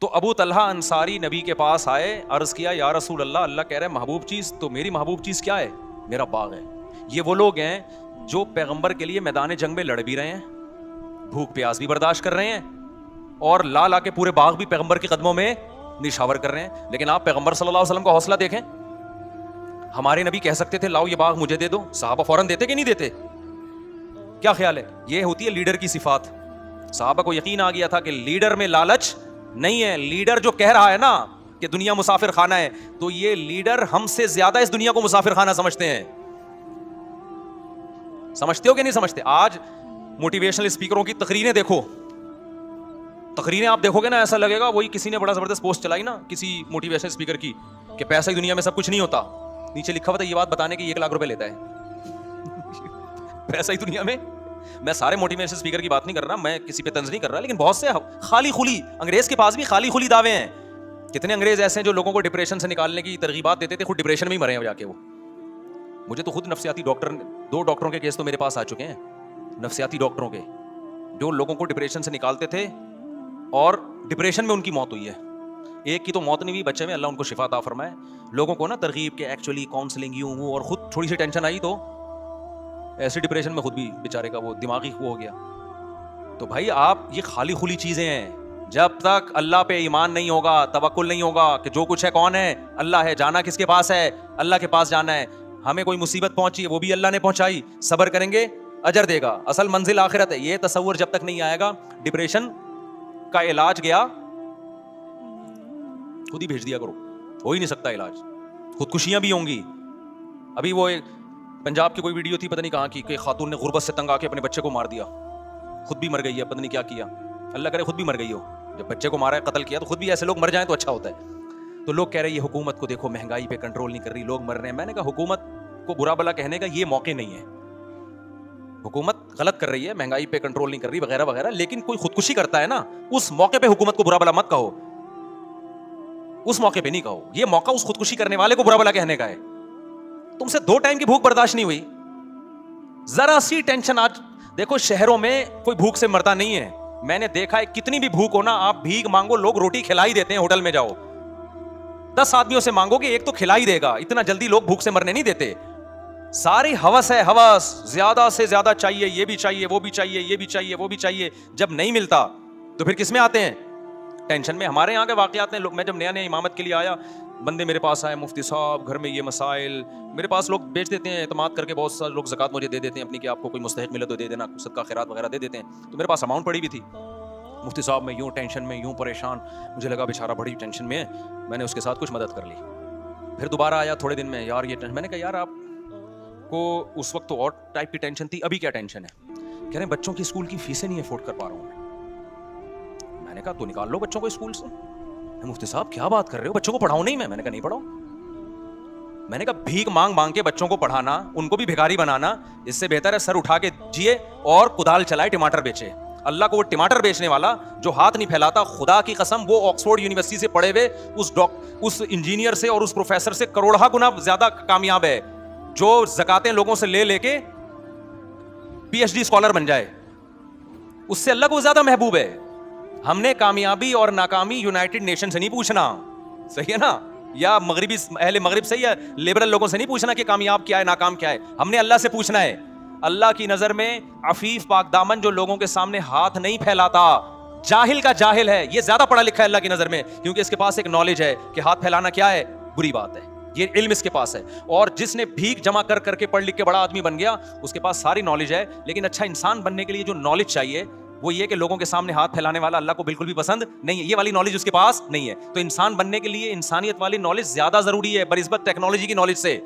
تو ابو طلحہ انصاری نبی کے پاس آئے, عرض کیا یا رسول اللہ, اللہ کہہ رہے محبوب چیز, تو میری محبوب چیز کیا ہے؟ میرا باغ ہے. یہ وہ لوگ ہیں جو پیغمبر کے لیے میدان جنگ میں لڑ بھی رہے ہیں, بھوک پیاس بھی برداشت کر رہے ہیں, اور لا کے پورے باغ بھی پیغمبر کے قدموں میں نشاور کر رہے ہیں. لیکن آپ پیغمبر صلی اللہ علیہ وسلم کا حوصلہ دیکھیں. ہمارے نبی کہہ سکتے تھے لاؤ یہ باغ مجھے دے دو, صحابہ فوراً دیتے کہ نہیں دیتے؟ کیا خیال ہے؟ یہ ہوتی ہے لیڈر کی صفات. صحابہ کو یقین آ گیا تھا کہ لیڈر میں لالچ نہیں ہے. لیڈر جو کہہ رہا ہے نا کہ دنیا مسافر خانہ ہے, تو یہ لیڈر ہم سے زیادہ اس دنیا کو مسافر خانہ سمجھتے ہیں. سمجھتے ہو کہ نہیں سمجھتے؟ آج موٹیویشنل اسپیکروں کی تقریریں دیکھو, تقریریں آپ دیکھو گے نا, ایسا لگے گا وہی کسی نے بڑا زبردست پوسٹ چلائی نا کسی موٹیویشنل اسپیکر کی کہ پیسہ ہی دنیا میں سب کچھ نہیں ہوتا, نیچے لکھا ہوا تھا یہ بات بتانے کے 1 لاکھ روپے لیتا ہے. پیسہ ہی دنیا میں. میں سارے موٹیویشنل اسپیکر کی بات نہیں کر رہا, میں کسی پہ طنز نہیں کر رہا, لیکن بہت سے خالی خلی, انگریز کے پاس بھی خالی خلی دعوے ہیں. کتنے انگریز ایسے ہیں جو لوگوں کو ڈپریشن سے نکالنے کی ترغیبات دیتے تھے, خود ڈپریشن میں ہی مرے ہیں جا کے. وہ مجھے تو خود نفسیاتی ڈاکٹر, 2 ڈاکٹروں کے کیس تو میرے پاس آ چکے ہیں, نفسیاتی ڈاکٹروں کے, جو لوگوں کو ڈپریشن سے نکالتے تھے اور ڈپریشن میں ان کی موت ہوئی ہے. ایک کی تو موت نہیں ہوئی, بچے میں اللہ ان کو شفا عطا فرمائے. لوگوں کو نا ترغیب کہ ایکچولی کاؤنسلنگ یوں وہ, اور خود تھوڑی سی ٹینشن آئی تو ایسی ڈپریشن میں خود بھی بیچارے کا وہ دماغی وہ ہو گیا. تو بھائی آپ یہ خالی خلی چیزیں ہیں. جب تک اللہ پہ ایمان نہیں ہوگا, توکل نہیں ہوگا کہ جو کچھ ہے کون ہے؟ اللہ ہے. جانا کس کے پاس ہے؟ اللہ کے پاس جانا ہے. ہمیں کوئی مصیبت پہنچی ہے وہ بھی اللہ نے پہنچائی, صبر کریں گے اجر دے گا, اصل منزل آخرت ہے. یہ تصور جب تک نہیں آئے گا, ڈپریشن کا علاج گیا خود ہی بھیج دیا کرو, ہو ہی نہیں سکتا علاج. خودکشیاں بھی ہوں گی. ابھی وہ پنجاب کی کوئی ویڈیو تھی پتہ نہیں کہاں کی, کہ خاتون نے غربت سے تنگ آ کے اپنے بچے کو مار دیا, خود بھی مر گئی ہے, پتہ نہیں کیا کیا, اللہ کرے خود بھی مر گئی ہو. جب بچے کو مارا ہے, قتل کیا, تو خود بھی ایسے لوگ مر جائیں تو اچھا ہوتا ہے. تو لوگ کہہ رہے ہیں یہ حکومت کو دیکھو مہنگائی پہ کنٹرول نہیں کر رہی, لوگ مر رہے ہیں. میں نے کہا حکومت کو برا بلا کہنے کا یہ موقع نہیں ہے. حکومت غلط کر رہی ہے, مہنگائی پہ کنٹرول نہیں کر رہی وغیرہ وغیرہ, لیکن کوئی خودکشی کرتا ہے نا, اس موقع پہ حکومت کو برا بلا مت کہو, اس موقع پہ نہیں کہو. یہ موقع اس خودکشی کرنے والے کو برا بلا کہنے کا ہے. تم سے 2 ٹائم کی بھوک برداشت نہیں ہوئی, ذرا سی ٹینشن. آج دیکھو شہروں میں کوئی بھوک سے مرتا نہیں ہے. میں نے دیکھا ہے کتنی بھی بھوک ہو نا, آپ بھیک مانگو, لوگ روٹی کھلا ہی دیتے ہیں. ہوٹل میں جاؤ 10 آدمیوں سے مانگو کہ ایک تو کھلا ہی دے گا, اتنا جلدی لوگ بھوک سے مرنے نہیں دیتے. ساری ہوس ہے, ہوس, زیادہ سے زیادہ چاہیے, یہ بھی چاہیے, وہ بھی چاہیے, یہ بھی چاہیے, وہ بھی چاہیے. جب نہیں ملتا تو پھر کس میں آتے ہیں؟ ٹینشن میں. ہمارے یہاں کے واقعات ہیں. میں جب نیا امامت کے لیے آیا, بندے میرے پاس آئے, مفتی صاحب گھر میں یہ مسائل, میرے پاس لوگ بیچ دیتے ہیں اعتماد کر کے, بہت سارے لوگ زکوٰۃ مجھے دے دیتے ہیں اپنی, کہ آپ کو کوئی مستحق ملے تو دے دینا, صدقہ خیرات وغیرہ دے دیتے ہیں. تو میرے پاس اماؤنٹ پڑی بھی تھی. مفتی صاحب میں یوں ٹینشن میں, یوں پریشان, مجھے لگا بیچارہ بڑی ٹینشن میں ہے, میں نے اس کے ساتھ کچھ مدد کر لی. پھر دوبارہ آیا تھوڑے دن میں, یار یہ ٹینشن. میں نے کہا یار آپ کو اس وقت تو اور ٹائپ کی ٹینشن تھی, ابھی کیا ٹینشن ہے؟ کہہ رہے ہیں بچوں کی اسکول کی فیسیں نہیں افورڈ کر پا رہا ہوں. میں نے کہا تو نکال لو بچوں کو اسکول سے. مفتی صاحب کیا بات کر رہے ہو, بچوں کو پڑھاؤ نہیں؟ میں نے کہا نہیں پڑھاؤ. میں نے کہا بھیک مانگ مانگ کے بچوں کو پڑھانا, ان کو بھی بھکاری بنانا, اس سے بہتر ہے سر اٹھا کے جیے اور کدال چلائے, ٹماٹر بیچے. اللہ کو وہ ٹماٹر بیچنے والا جو ہاتھ نہیں پھیلاتا, خدا کی قسم وہ آکسفورڈ یونیورسٹی سے پڑھے ہوئے اس انجینئر سے اور اس پروفیسر سے کروڑہ گنا زیادہ کامیاب ہے, جو زکاتیں لوگوں سے لے کے PhD اسکالر بن جائے. اس سے اللہ کو زیادہ محبوب ہے. ہم نے کامیابی اور ناکامی یونائٹڈ نیشن سے نہیں پوچھنا, صحیح ہے نا, یا مغربی اہل مغرب سے یا لبرل لوگوں سے نہیں پوچھنا کہ کامیاب کیا ہے ناکام کیا ہے. ہم نے اللہ سے پوچھنا ہے. اللہ کی نظر میں عفیف پاک دامن جو لوگوں کے سامنے ہاتھ نہیں پھیلاتا, جاہل کا جاہل ہے, یہ زیادہ پڑھا لکھا ہے اللہ کی نظر میں, کیونکہ اس کے پاس ایک نالج ہے کہ ہاتھ پھیلانا کیا ہے, بری بات ہے. یہ علم اس کے پاس ہے. اور جس نے بھیک جمع کر کے پڑھ لکھ کے بڑا آدمی بن گیا, اس کے پاس ساری نالج ہے, لیکن اچھا انسان بننے کے لیے جو نالج چاہیے وہ یہ کہ لوگوں کے سامنے ہاتھ پھیلانے والا اللہ کو بالکل بھی پسند نہیں ہے. یہ والی نالج اس کے پاس نہیں ہے. تو انسان بننے کے لیے انسانیت والی نالج زیادہ ضروری ہے بنسبت ٹیکنالوجی کی نالج سے.